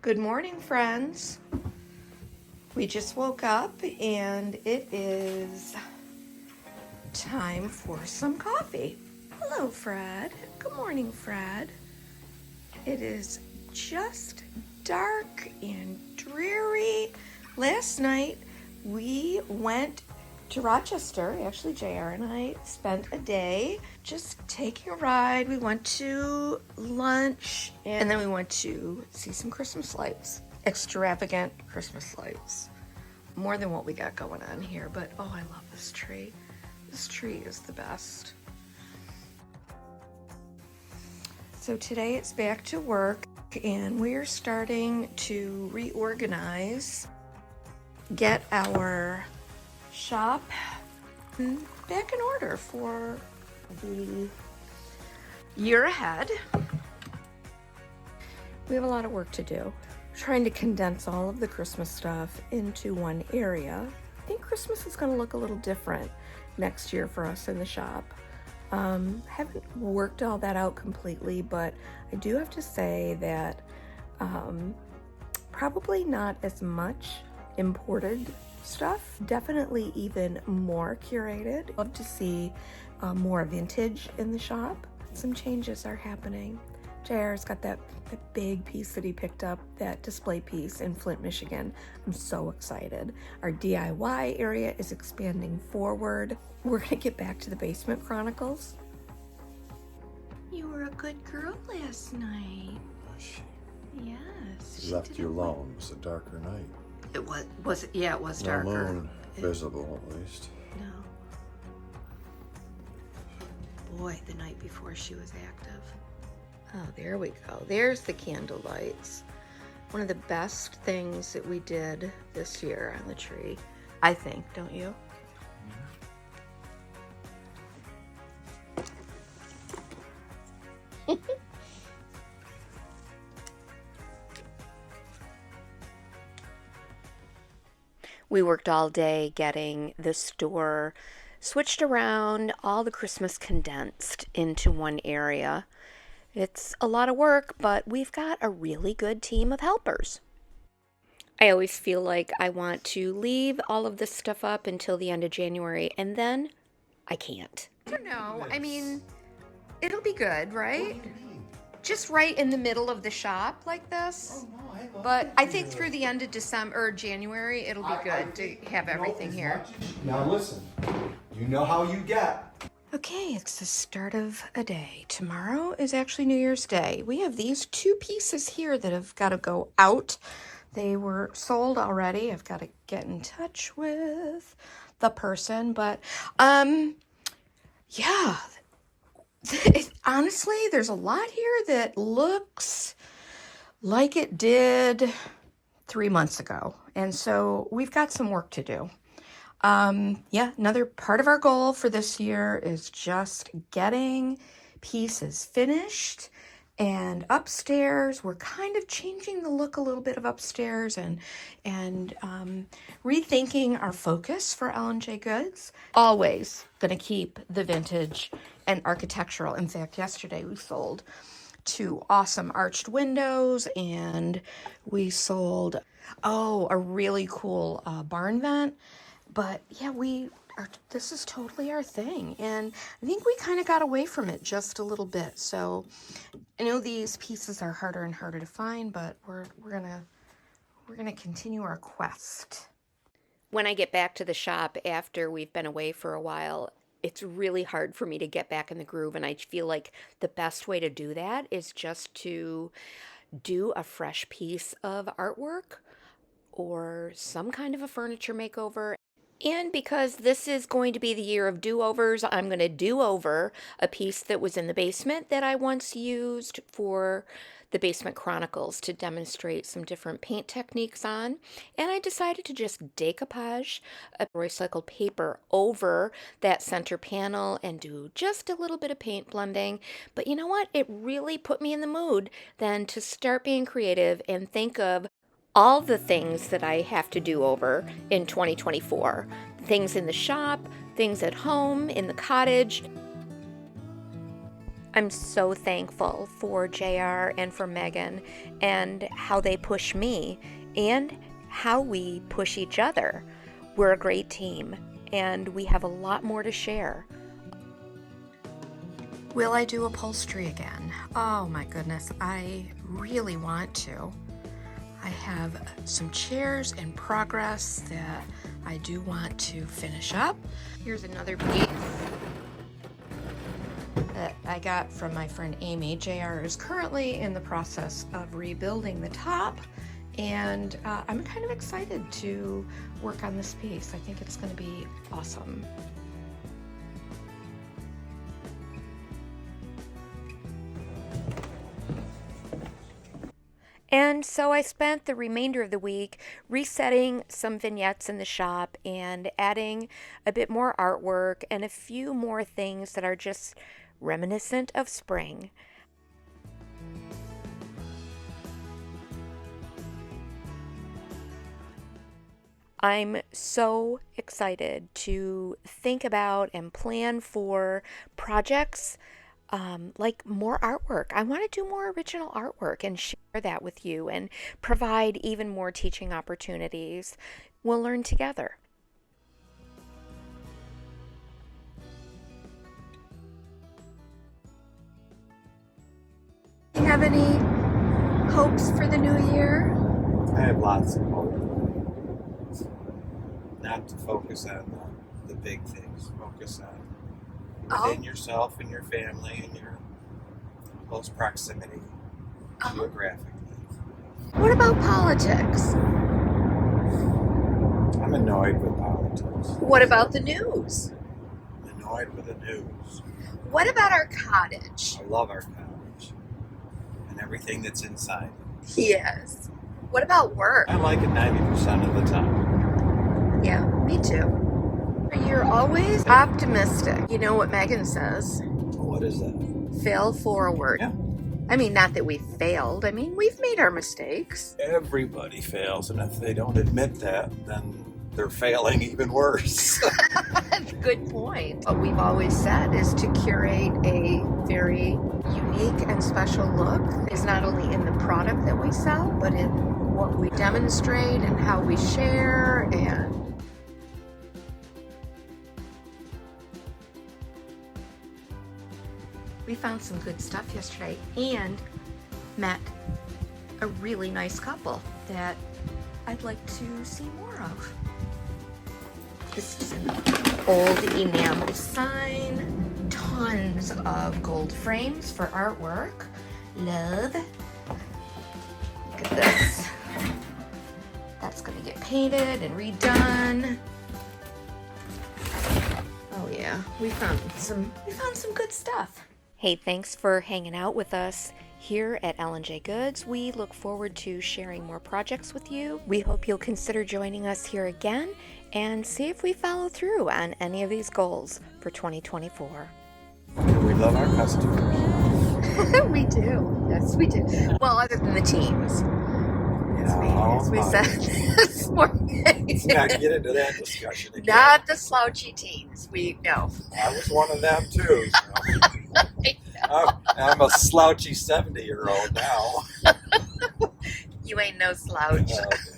Good morning, friends. We just woke up and it is time for some coffee. Hello, Fred. Good morning, Fred. It is just dark and dreary. Last night we went to Rochester. Actually, JR and I spent a day just taking a ride. We went to lunch and then we went to see some Christmas lights. Extravagant Christmas lights. More than what we got going on here, but oh, I love this tree. This tree is the best. So today it's back to work and we're starting to reorganize, get our shop back in order for the year ahead. We have a lot of work to do. Trying to condense all of the Christmas stuff into one area. I think Christmas is going to look a little different next year for us in the shop. Haven't worked all that out completely, but I do have to say that probably not as much imported stuff, definitely even more curated. Love to see more vintage in the shop. Some changes are happening. JR's got that big piece that he picked up, that display piece in Flint, Michigan. I'm so excited. Our DIY area is expanding forward. We're gonna get back to the Basement Chronicles. You were a good girl last night. Was she? Yes. She left you alone. It was a darker night. It was it? Yeah, it was darker. No moon visible, at least. No. Boy, the night before she was active. Oh, there we go. There's the candle lights. One of the best things that we did this year on the tree, I think, don't you? We worked all day getting the store switched around, all the Christmas condensed into one area. It's a lot of work, but we've got a really good team of helpers. I always feel like I want to leave all of this stuff up until the end of January, and then I can't. I don't know. I mean, it'll be good, right? Just right in the middle of the shop like this. But I think through the end of December or January, it'll be good to have everything here. Now listen, you know how you get. Okay, it's the start of a day. Tomorrow is actually New Year's Day. We have these two pieces here that have got to go out. They were sold already. I've got to get in touch with the person, but yeah. Honestly, there's a lot here that looks like it did 3 months ago. And so we've got some work to do. Yeah, another part of our goal for this year is just getting pieces finished. And upstairs, we're kind of changing the look a little bit of upstairs and rethinking our focus for L&J Goods. Always going to keep the vintage and architectural. In fact, yesterday we sold 2 awesome arched windows and we sold, a really cool barn vent. But yeah, this is totally our thing. And I think we kind of got away from it just a little bit. So I know these pieces are harder and harder to find, but we're gonna continue our quest. When I get back to the shop after we've been away for a while, it's really hard for me to get back in the groove. And I feel like the best way to do that is just to do a fresh piece of artwork or some kind of a furniture makeover. And because this is going to be the year of do-overs, I'm going to do over a piece that was in the basement that I once used for the Basement Chronicles to demonstrate some different paint techniques on. And I decided to just decoupage a recycled paper over that center panel and do just a little bit of paint blending. But you know what? It really put me in the mood then to start being creative and think of all the things that I have to do over in 2024. Things in the shop, things at home, in the cottage. I'm so thankful for JR and for Megan and how they push me and how we push each other. We're a great team and we have a lot more to share. Will I do upholstery again? Oh my goodness, I really want to. I have some chairs in progress that I do want to finish up. Here's another piece that I got from my friend Amy. JR is currently in the process of rebuilding the top, and I'm kind of excited to work on this piece. I think it's going to be awesome. And so I spent the remainder of the week resetting some vignettes in the shop and adding a bit more artwork and a few more things that are just reminiscent of spring. I'm so excited to think about and plan for projects like more artwork. I want to do more original artwork and share that with you and provide even more teaching opportunities. We'll learn together. Do you have any hopes for the new year? I have lots of hope. Not to focus on the big things. Focus on within yourself and your family and your close proximity geographically. What about politics? I'm annoyed with politics. What about the news? I'm annoyed with the news. What about our cottage? I love our college and everything that's inside. Yes. What about work? I like it 90% of the time. Yeah, me too. You're always optimistic. You know what Megan says? What is that? Fail forward. Yeah. I mean, not that we failed. I mean, we've made our mistakes. Everybody fails, and if they don't admit that, then they're failing even worse. Good point. What we've always said is to curate a very unique and special look is not only in the product that we sell, but in what we demonstrate and how we share. And we found some good stuff yesterday and met a really nice couple that I'd like to see more of. This is an old enamel sign, tons of gold frames for artwork. Love. Look at this. That's gonna get painted and redone. Oh yeah, we found some good stuff. Hey, thanks for hanging out with us here at L&J Goods. We look forward to sharing more projects with you. We hope you'll consider joining us here again and see if we follow through on any of these goals for 2024. We love our customers. We do. Yes, we do. Well, other than the teams. As we said this morning. Let's not get into that discussion again. Not the slouchy teens. No. I was one of them too. So. I'm a slouchy 70-year-old now. You ain't no slouch. Okay.